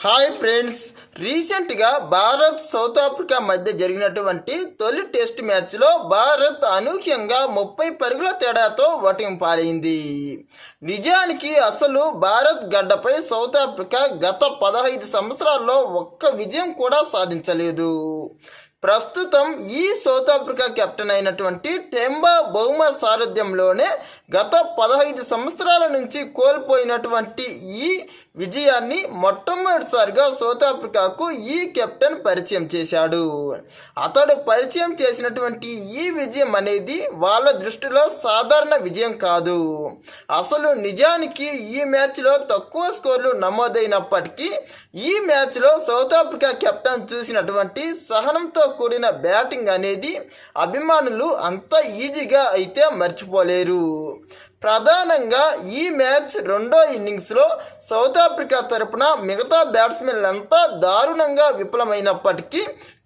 Hi friends, రీసెంట్గా Bharat south Africa మధ్య జరిగినటువంటి తొలి టెస్ట్ మ్యాచ్లో భారత్ అనూహ్యంగా 30 పరుగుల తేడాతో ఓటమి పాలైంది. నిజానికి అసలు భారత్ గడ్డపై సౌత్ ఆఫ్రికా గత 15 సంవత్సరాల్లో ఒక్క విజయం కూడా సాధించలేదు. ప్రస్తుతం ఈ సౌత్ ఆఫ్రికా కెప్టెన్ అయినటువంటి టెంబా బౌమా సారథ్యంలోనే గత 15 సంవత్సరాల నుంచి కోల్పోయినటువంటి ఈ విజయాన్ని మొట్టమొదటిసారిగా సౌత్ ఆఫ్రికాకు ఈ కెప్టెన్ పరిచయం చేశాడు. అతడు పరిచయం చేసినటువంటి ఈ విజయం అనేది వాళ్ళ దృష్టిలో సాధారణ విజయం కాదు. అసలు నిజానికి ఈ మ్యాచ్లో తక్కువ స్కోర్లు నమోదైనప్పటికీ ఈ మ్యాచ్లో సౌత్ ఆఫ్రికా కెప్టెన్ చూసినటువంటి సహనంతో కూడిన బ్యాటింగ్ అనేది అభిమానులు అంత ఈజీగా అయితే మర్చిపోలేరు. ప్రధానంగా ఈ మ్యాచ్ రెండో ఇన్నింగ్స్లో సౌత్ ఆఫ్రికా తరపున మిగతా బ్యాట్స్మెన్లంతా దారుణంగా విఫలమైనప్పటికీ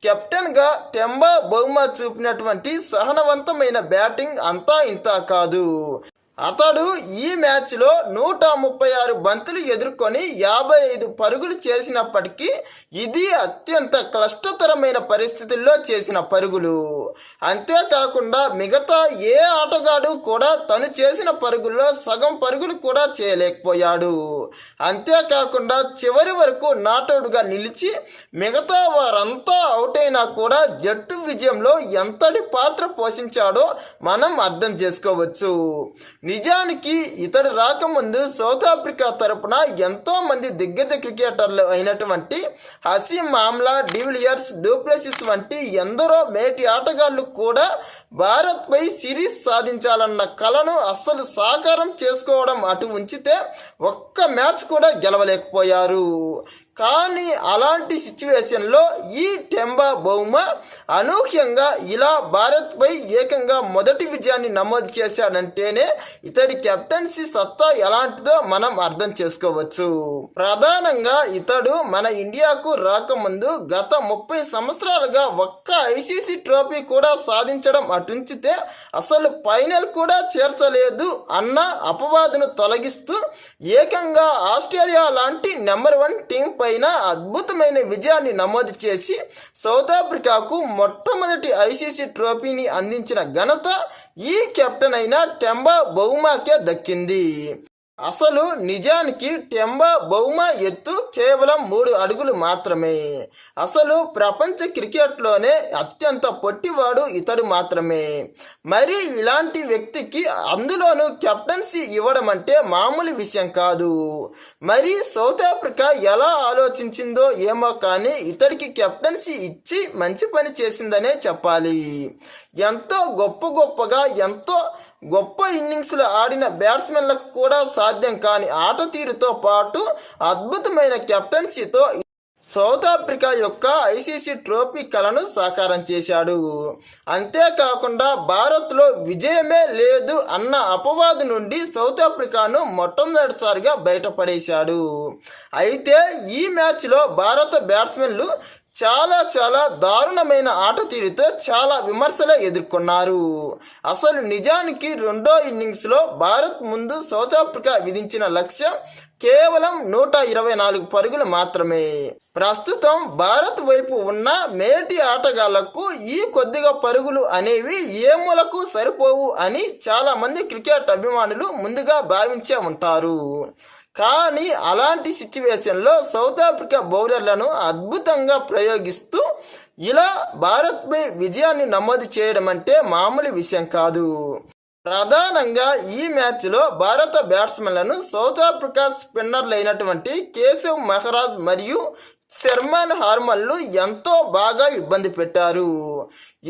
కెప్టెన్గా టెంబా బౌమా చూపినటువంటి సహనవంతమైన బ్యాటింగ్ అంతా ఇంతా కాదు. అతడు ఈ మ్యాచ్లో 136 బంతులు ఎదుర్కొని 55 పరుగులు చేసినప్పటికీ ఇది అత్యంత కష్టతరమైన పరిస్థితుల్లో చేసిన పరుగులు. అంతేకాకుండా మిగతా ఏ ఆటగాడు కూడా తను చేసిన పరుగుల్లో సగం పరుగులు కూడా చేయలేకపోయాడు. అంతేకాకుండా చివరి వరకు నాటౌట్గా నిలిచి మిగతా వారంతా అవుట్ అయినా కూడా జట్టు విజయంలో ఎంతటి పాత్ర పోషించాడో మనం అర్థం చేసుకోవచ్చు. నిజానికి ఇతడు రాకముందు సౌత్ ఆఫ్రికా తరపున ఎంతో మంది దిగ్గజ క్రికెటర్లు అయినటువంటి హసీం ఆమ్లా, డివిలియర్స్, డూప్లెసిస్ వంటి ఎందరో మేటి ఆటగాళ్లు కూడా భారత్పై సిరీస్ సాధించాలన్న కలను అస్సలు సాకారం చేసుకోవడం అటు ఉంచితే ఒక్క మ్యాచ్ కూడా గెలవలేకపోయారు. కానీ అలాంటి సిచ్యువేషన్లో ఈ టెంబా బౌమా అనూహ్యంగా ఇలా భారత్పై ఏకంగా మొదటి విజయాన్ని నమోదు చేశాడంటేనే ఇతడి కెప్టెన్సీ సత్తా ఎలాంటిదో మనం అర్థం చేసుకోవచ్చు. ప్రధానంగా ఇతడు మన ఇండియాకు రాకముందు గత 30 సంవత్సరాలుగా ఒక్క ఐసీసీ ట్రోఫీ కూడా సాధించడం అటుంచితే అసలు ఫైనల్ కూడా చేర్చలేదు అన్న అపవాదును తొలగిస్తూ ఏకంగా ఆస్ట్రేలియా లాంటి నెంబర్ 1 టీం పైన అద్భుతమైన విజయాన్ని నమోదు చేసి సౌత్ ఆఫ్రికాకు మొట్టమొదటి ఐసీసీ ట్రోఫీని అందించిన ఘనత ఈ కెప్టెన్ అయిన టెంబా బౌమాకే దక్కింది. అసలు నిజానికి టెంబా బౌమా ఎత్తు కేవలం 3 అడుగులు మాత్రమే. అసలు ప్రపంచ క్రికెట్లోనే అత్యంత పొట్టివాడు ఇతడు మాత్రమే. మరి ఇలాంటి వ్యక్తికి అందులోనూ కెప్టెన్సీ ఇవ్వడం అంటే మామూలు విషయం కాదు. మరి సౌత్ ఆఫ్రికా ఎలా ఆలోచించిందో ఏమో కానీ ఇతడికి కెప్టెన్సీ ఇచ్చి మంచి పని చేసిందనే చెప్పాలి. ఎంతో గొప్పగా ఎంతో గొప్ప ఇన్నింగ్స్లు ఆడిన బ్యాట్స్మెన్లకు కూడా సాధ్యం కాని ఆట తీరుతో పాటు అద్భుతమైన కెప్టెన్సీతో సౌత్ ఆఫ్రికా యొక్క ఐసీసీ ట్రోఫీ కలను సాకారం చేశాడు. అంతేకాకుండా భారత్లో విజయమే లేదు అన్న అపవాదు నుండి సౌత్ ఆఫ్రికాను మొట్టమొదటిసారిగా బయటపడేశాడు. అయితే ఈ మ్యాచ్లో భారత బ్యాట్స్మెన్లు చాలా దారుణమైన ఆట తీరుతో చాలా విమర్శలు ఎదుర్కొన్నారు. అసలు నిజానికి రెండో ఇన్నింగ్స్లో భారత్ ముందు సౌత్ ఆఫ్రికా విధించిన లక్ష్యం కేవలం 124 పరుగులు మాత్రమే. ప్రస్తుతం భారత్ వైపు ఉన్న మేటి ఆటగాళ్లకు ఈ కొద్దిగా పరుగులు అనేవి ఏ మూలకు సరిపోవు అని చాలా మంది క్రికెట్ అభిమానులు ముందుగా భావించే ఉంటారు. కానీ అలాంటి సిచ్యువేషన్లో సౌత్ ఆఫ్రికా బౌలర్లను అద్భుతంగా ప్రయోగిస్తూ ఇలా భారత్పై విజయాన్ని నమోదు చేయడం అంటే మామూలు విషయం కాదు. ప్రధానంగా ఈ మ్యాచ్లో భారత బ్యాట్స్మెన్లను సౌత్ ఆఫ్రికా స్పిన్నర్లు అయినటువంటి కేశవ్ మహరాజ్ మరియు శర్మాన్ హార్మన్లు ఎంతో బాగా ఇబ్బంది పెట్టారు.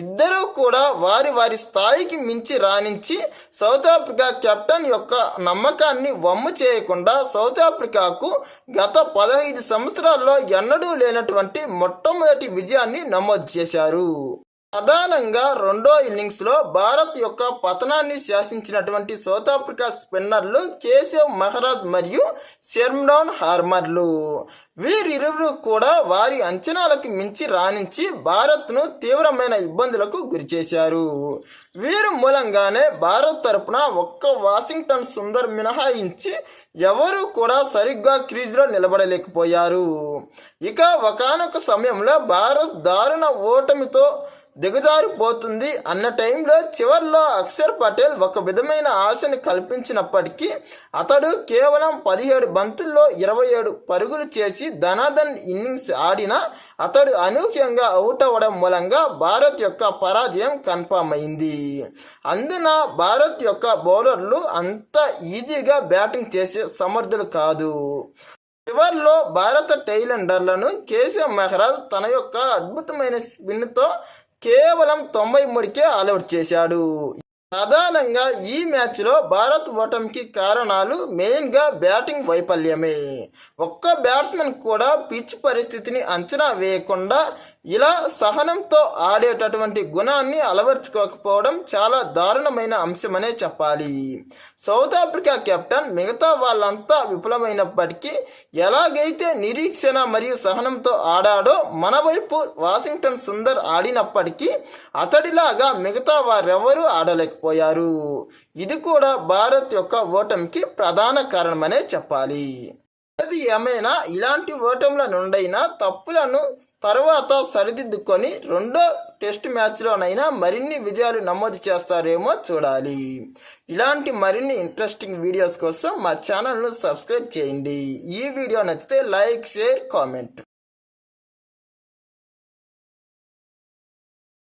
ఇద్దరూ కూడా వారి స్థాయికి మించి రాణించి సౌత్ ఆఫ్రికా కెప్టెన్ యొక్క నమ్మకాన్ని వమ్ము చేయకుండా సౌత్ ఆఫ్రికాకు గత 15 సంవత్సరాల్లో ఎన్నడూ లేనటువంటి మొట్టమొదటి విజయాన్ని నమోదు చేశారు. ప్రధానంగా రెండో ఇన్నింగ్స్లో భారత్ యొక్క పతనాన్ని శాసించినటువంటి సౌత్ ఆఫ్రికా స్పిన్నర్లు కేశవ్ మహారాజ్ మరియు షెర్మన్ హార్మర్లు. వీరిరువురు కూడా వారి అంచనాలకు మించి రాణించి భారత్ను తీవ్రమైన ఇబ్బందులకు గురిచేశారు. వీరి మూలంగానే భారత్ తరపున ఒక్క వాషింగ్టన్ సుందర్ మినహాయించి ఎవరూ కూడా సరిగ్గా క్రీజ్లో నిలబడలేకపోయారు. ఇక ఒకానొక సమయంలో భారత్ దారుణ ఓటమితో దిగజారిపోతుంది అన్న టైంలో చివర్లో అక్షర్ పటేల్ ఒక విధమైన ఆశని కల్పించినప్పటికీ అతడు కేవలం 17 బంతుల్లో 27 పరుగులు చేసి ధనాధన్ ఇన్నింగ్స్ ఆడినా అతడు అనూహ్యంగా అవుట్ అవ్వడం మూలంగా భారత్ యొక్క పరాజయం కన్ఫర్మ్ అయింది. అందున భారత్ యొక్క బౌలర్లు అంత ఈజీగా బ్యాటింగ్ చేసే సమర్థులు కాదు. చివర్లో భారత టైలెండర్లను కేశవ్ మహారాజ్ తన యొక్క అద్భుతమైన స్పిన్తో కేవలం 93కే ఆల్అవుట్ చేశాడు. ప్రధానంగా ఈ మ్యాచ్లో భారత్ ఓటమికి కారణాలు మెయిన్గా బ్యాటింగ్ వైఫల్యమే. ఒక్క బ్యాట్స్మెన్ కూడా పిచ్ పరిస్థితిని అంచనా వేయకుండా ఇలా సహనంతో ఆడేటటువంటి గుణాన్ని అలవర్చుకోకపోవడం చాలా దారుణమైన అంశమనే చెప్పాలి. సౌత్ ఆఫ్రికా కెప్టెన్ మిగతా వాళ్ళంతా విఫలమైనప్పటికీ ఎలాగైతే నిరీక్షణ మరియు సహనంతో ఆడాడో మన వైపు వాషింగ్టన్ సుందర్ ఆడినప్పటికీ అతడిలాగా మిగతా వారెవరూ ఆడలేకపోయారు. ఇది కూడా భారత్ యొక్క ఓటమికి ప్రధాన కారణమనే చెప్పాలి. అది ఏమైనా ఇలాంటి ఓటముల నుండైనా తప్పులను తర్వాత సరిదిద్దుకొని రెండో టెస్ట్ మ్యాచ్లోనైనా మరిన్ని విజయాలు నమోదు చేస్తారేమో చూడాలి. ఇలాంటి మరిన్ని ఇంట్రెస్టింగ్ వీడియోస్ కోసం మా ఛానల్ను సబ్స్క్రైబ్ చేయండి. ఈ వీడియో నచ్చితే లైక్, షేర్, కామెంట్.